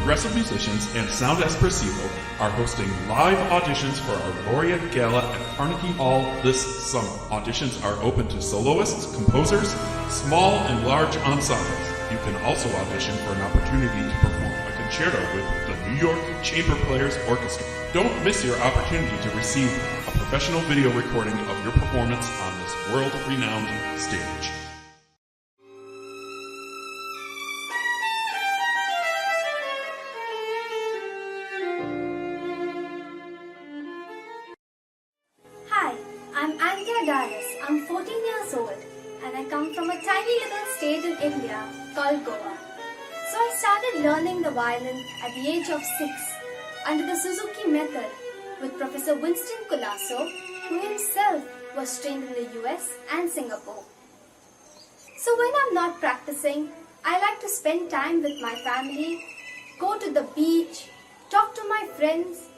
progressive musicians and Sound Espressivo are hosting live auditions for our Laureate Gala at Carnegie Hall this summer. Auditions are open to soloists, composers, small and large ensembles. You can also audition for an opportunity to perform a concerto with the New York Chamber Players Orchestra. Don't miss your opportunity to receive a professional video recording of your performance on this world-renowned stage. Hi, I'm Anthea Dias. I'm 14 years old and I come from a tiny little state in India called Goa. So I started learning the violin at the age of 6 under the Suzuki method with Professor Winston Colasso, who himself was trained in the US and Singapore. So when I'm not practicing, I like to spend time with my family, go to the beach, talk to my friends,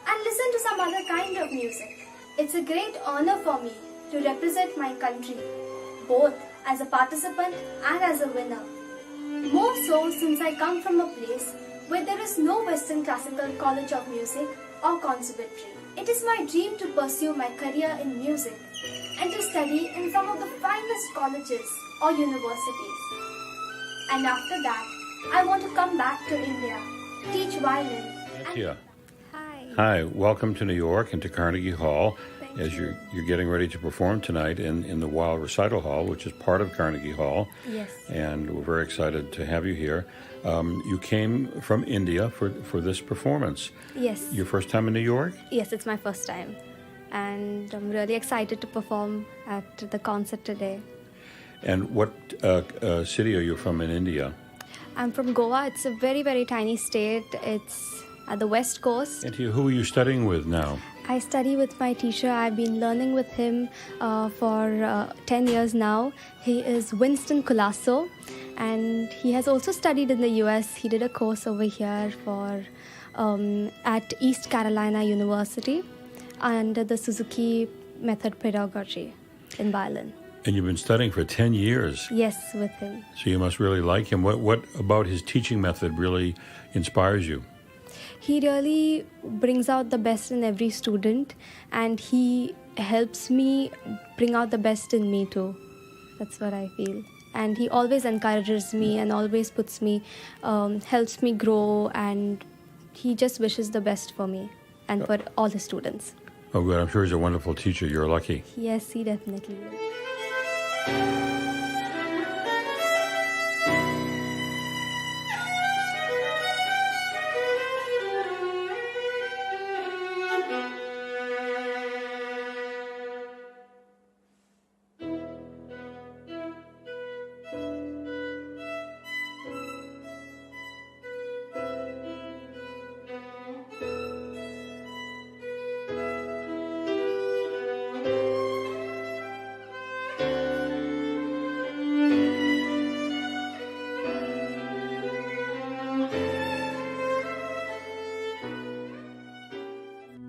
and listen to some other kind of music. It's a great honor for me to represent my country, both as a participant and as a winner. More so since I come from a place where there is no Western Classical College of Music or Conservatory. It is my dream to pursue my career in music and to study in some of the finest colleges or universities. And after that, I want to come back to India, teach violin. Anthea. Hi. Hi, welcome to New York and to Carnegie Hall. As you're getting ready to perform tonight in the Weill Recital Hall, which is part of Carnegie Hall. Yes. And we're very excited to have you here. You came from India for this performance. Yes. Your first time in New York? Yes, it's my first time. And I'm really excited to perform at the concert today. And what city are you from in India? I'm from Goa. It's a very, very tiny state. It's at the west coast. Anthea, who are you studying with now? I study with my teacher. I've been learning with him for 10 years now. He is Winston Colasso, and he has also studied in the US. He did a course over here at East Carolina University under the Suzuki method pedagogy in violin. And you've been studying for 10 years. Yes, with him. So you must really like him. What about his teaching method really inspires you? He really brings out the best in every student, and he helps me bring out the best in me too. That's what I feel. And he always encourages me and always puts me, helps me grow, and he just wishes the best for me and for all the students. Oh, good. I'm sure he's a wonderful teacher. You're lucky. Yes, he definitely will.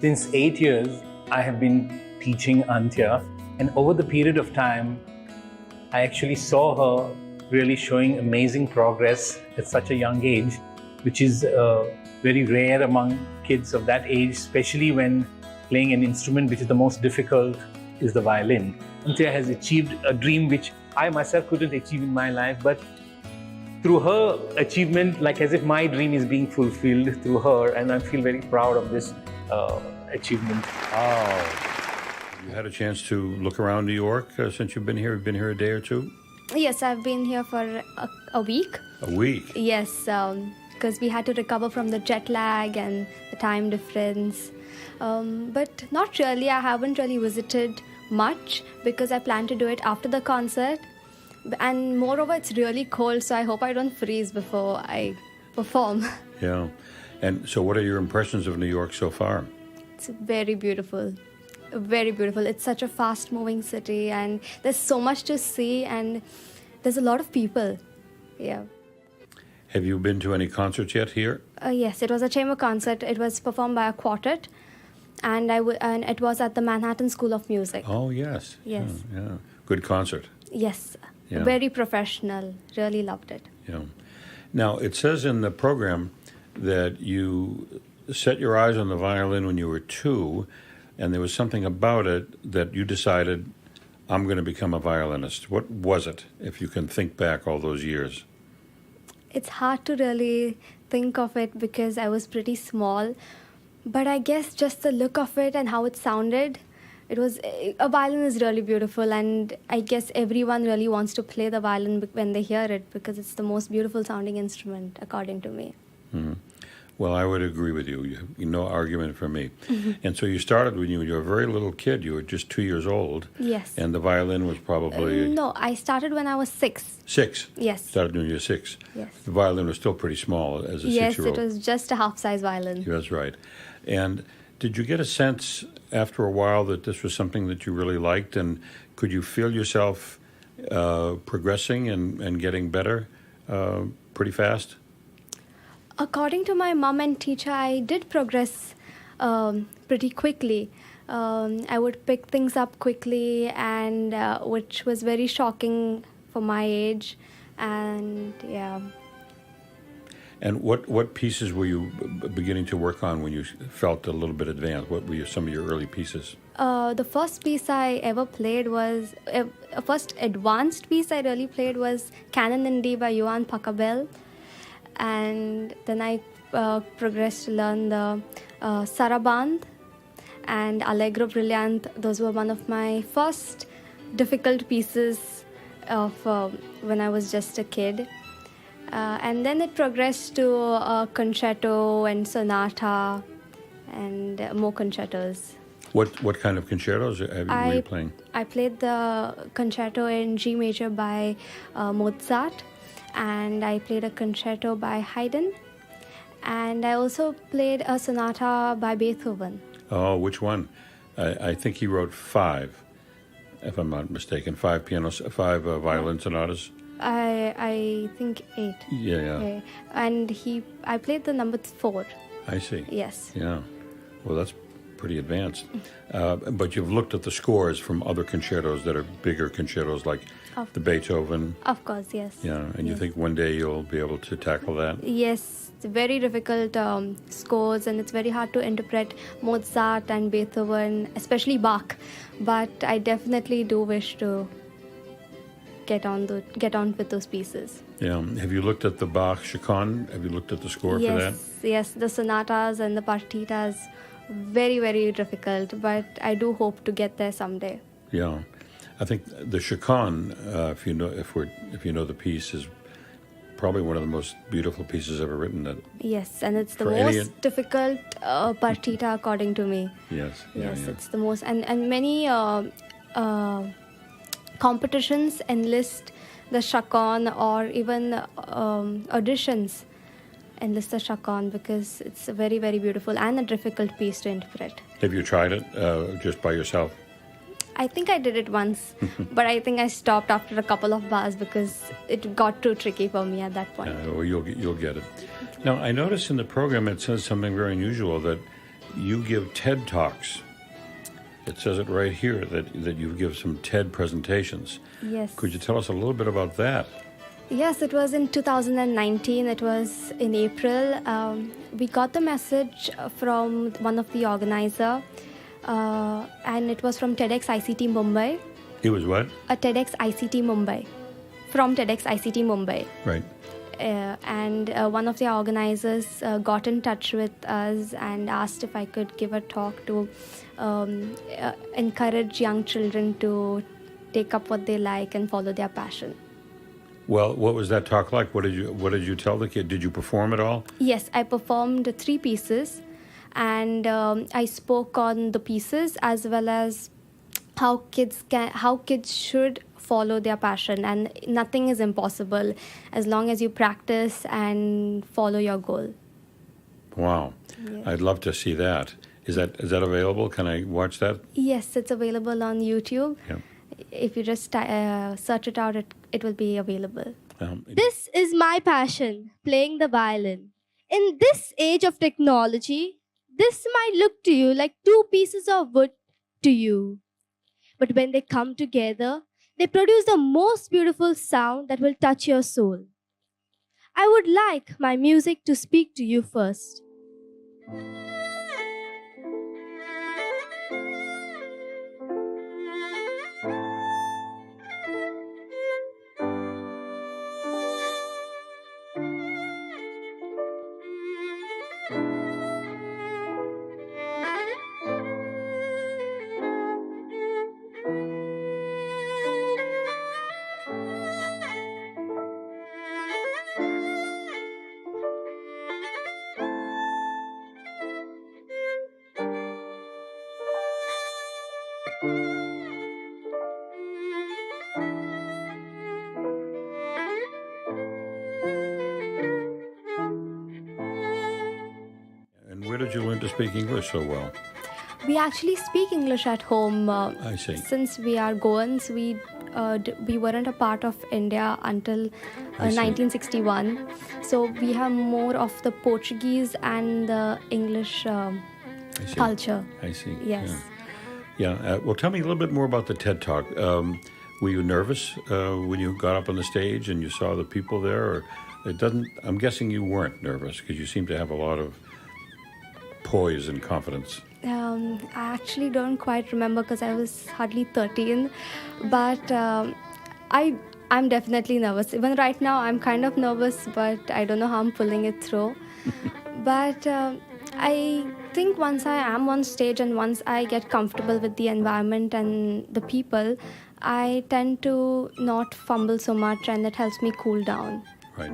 Since 8 years, I have been teaching Anthea, and over the period of time, I actually saw her really showing amazing progress at such a young age, which is very rare among kids of that age, especially when playing an instrument which is the most difficult, is the violin. Anthea has achieved a dream which I myself couldn't achieve in my life, but through her achievement, like as if my dream is being fulfilled through her, and I feel very proud of this achievement. Oh, you had a chance to look around New York since you've been here? You've been here a day or two? Yes, I've been here for a week. A week? Yes, because we had to recover from the jet lag and the time difference. But not really. I haven't really visited much because I plan to do it after the concert. And moreover, it's really cold, so I hope I don't freeze before I perform. Yeah. And so what are your impressions of New York so far? It's very beautiful. Very beautiful. It's such a fast-moving city, and there's so much to see, and there's a lot of people. Yeah. Have you been to any concerts yet here? Yes, it was a chamber concert. It was performed by a quartet, and it was at the Manhattan School of Music. Oh, yes. Yes. Yeah. Good concert. Yes. Yeah. Very professional. Really loved it. Yeah. Now, it says in the program that you set your eyes on the violin when you were 2, and there was something about it that you decided, I'm going to become a violinist. What was it, if you can think back all those years? It's hard to really think of it because I was pretty small, but I guess just the look of it and how it sounded, a violin is really beautiful, and I guess everyone really wants to play the violin when they hear it because it's the most beautiful sounding instrument, according to me. Mm-hmm. Well, I would agree with you. No argument from me. Mm-hmm. And so you started when you were a very little kid. You were just 2 years old. Yes. And the violin was probably... No, I started when I was 6. 6? Yes. Started when you were 6. Yes. The violin was still pretty small as a 6-year-old. Yes, it was just a half-size violin. That's right. And did you get a sense after a while that this was something that you really liked? And could you feel yourself progressing and getting better pretty fast? According to my mom and teacher, I did progress pretty quickly. I would pick things up quickly, and which was very shocking for my age. And yeah. And what pieces were you beginning to work on when you felt a little bit advanced? What were some of your early pieces? The first piece I ever played was, first advanced piece I really played was Canon in D by Johann Pachelbel. And then I progressed to learn the Saraband and Allegro Brilliant. Those were one of my first difficult pieces of when I was just a kid. And then it progressed to concerto and sonata and more concertos. What kind of concertos were you playing? I played the concerto in G major by Mozart, and I played a concerto by Haydn, and I also played a sonata by Beethoven. Oh, which one? I think he wrote 5, if I'm not mistaken. 5 violin sonatas. I think 8. Yeah. And I played the number 4. I see. Yes. Yeah. Well, that's pretty advanced. But you've looked at the scores from other concertos that are bigger concertos, like the Beethoven. Of course, yes. Yeah, and you think one day you'll be able to tackle that? Yes, it's very difficult scores, and it's very hard to interpret Mozart and Beethoven, especially Bach. But I definitely do wish to get on with those pieces. Yeah. Have you looked at the Bach Chaconne? Have you looked at the score for that? Yes, the sonatas and the partitas, very, very difficult, but I do hope to get there someday. Yeah. I think the Chaconne, if you know the piece, is probably one of the most beautiful pieces ever written. Yes, and it's the most difficult partita according to me. Yes. Yes, it's the most, and many competitions enlist the Chaconne, or even auditions enlist the Chaconne, because it's a very, very beautiful and a difficult piece to interpret. Have you tried it just by yourself? I think I did it once, but I think I stopped after a couple of bars because it got too tricky for me at that point. Well, you'll get it. Now, I noticed in the program it says something very unusual, that you give TED Talks. It says it right here that you give some TED presentations. Yes. Could you tell us a little bit about that? Yes, it was in 2019. It was in April. We got the message from one of the organizers, and it was from TEDx ICT Mumbai. It was what? A TEDx ICT Mumbai. From TEDx ICT Mumbai. Right. And one of the organizers got in touch with us and asked if I could give a talk to encourage young children to take up what they like and follow their passion. Well, what was that talk like? What did you tell the kid? Did you perform at all? Yes, I performed 3 pieces, and I spoke on the pieces as well as how kids should follow their passion, and nothing is impossible as long as you practice and follow your goal. Wow. Yeah. I'd love to see that. Is that available? Can I watch that? Yes, it's available on YouTube. Yeah. If you just search it out, it will be available. This is my passion, playing the violin. In this age of technology, this might look to you like 2 pieces of wood to you. But when they come together, they produce the most beautiful sound that will touch your soul. I would like my music to speak to you first. And where did you learn to speak English so well? We actually speak English at home. I see. Since we are Goans, we weren't a part of India until I see. 1961. So we have more of the Portuguese and the English I see. culture. I see. Yes. Yeah. Well, tell me a little bit more about the TED Talk. Were you nervous when you got up on the stage and you saw the people there? Or it doesn't. I'm guessing you weren't nervous because you seem to have a lot of poise and confidence. I actually don't quite remember because I was hardly 13, but I'm definitely nervous. Even right now, I'm kind of nervous, but I don't know how I'm pulling it through. But I think once I am on stage and once I get comfortable with the environment and the people, I tend to not fumble so much, and that helps me cool down. Right.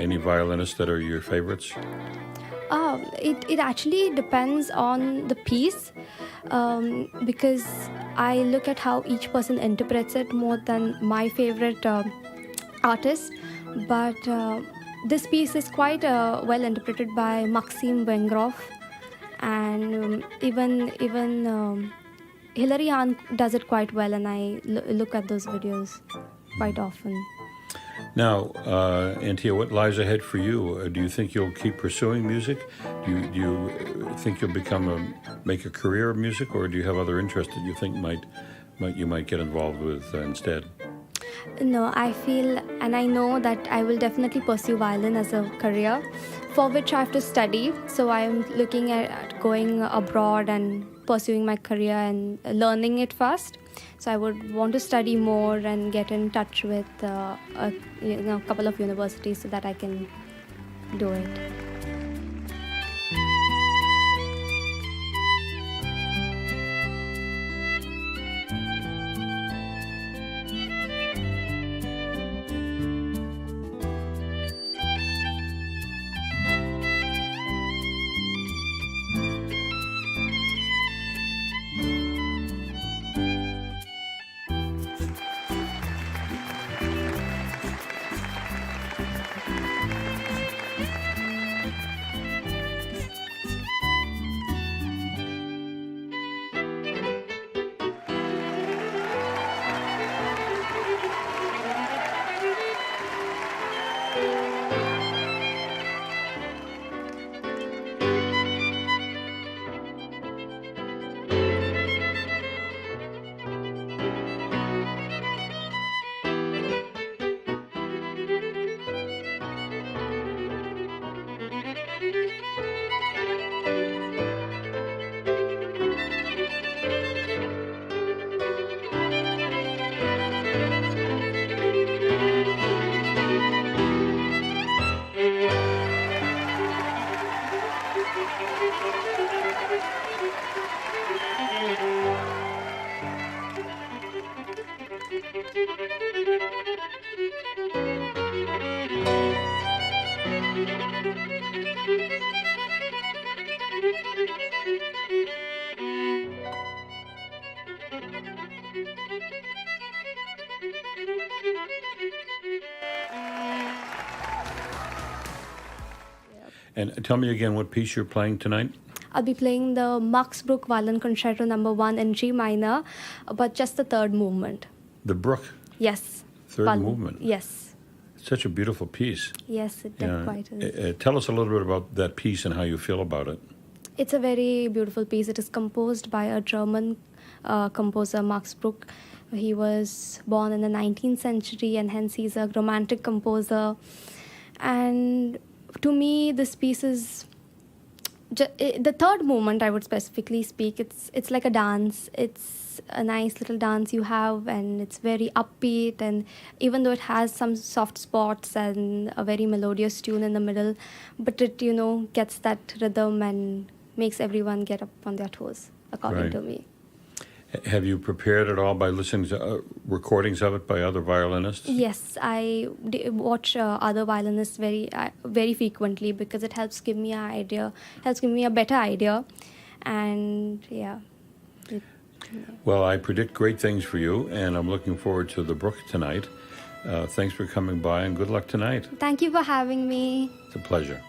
Any violinists that are your favorites? It actually depends on the piece because I look at how each person interprets it more than my favorite artist. But this piece is quite well interpreted by Maxim Vengrov, and even Hilary Hahn does it quite well, and I look at those videos quite often. Now, Anthea, what lies ahead for you? Do you think you'll keep pursuing music? Do you think you'll make a career of music, or do you have other interests that you think you might get involved with instead? No, I feel and I know that I will definitely pursue violin as a career, for which I have to study. So I am looking at going abroad and pursuing my career and learning it first. So I would want to study more and get in touch with a couple of universities so that I can do it. And tell me again what piece you're playing tonight. I'll be playing the Max Bruch Violin Concerto Number 1 in G minor, but just the third movement. The Bruch. Yes. Third movement. Yes. Such a beautiful piece. Yes, it quite is. Tell us a little bit about that piece and how you feel about it. It's a very beautiful piece. It is composed by a German composer, Max Bruch. He was born in the 19th century, and hence he's a romantic composer. And to me, this piece is the third movement. I would specifically speak. It's like a dance. It's a nice little dance you have, and it's very upbeat. And even though it has some soft spots and a very melodious tune in the middle, but it gets that rhythm and makes everyone get up on their toes, according to me. Have you prepared at all by listening to recordings of it by other violinists? Yes, I watch other violinists very frequently, because it helps give me a better idea, and yeah. Well, I predict great things for you, and I'm looking forward to the Bruch tonight. Thanks for coming by, and good luck tonight. Thank you for having me. It's a pleasure.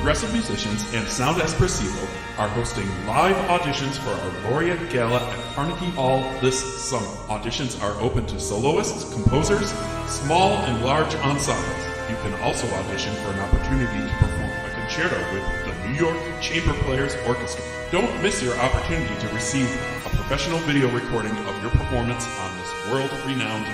progressive musicians and sound espressivo are hosting live auditions for our Laureate Gala at Carnegie Hall this summer. Auditions are open to soloists, composers, small and large ensembles. You can also audition for an opportunity to perform a concerto with the New York Chamber Players Orchestra. Don't miss your opportunity to receive a professional video recording of your performance on this world-renowned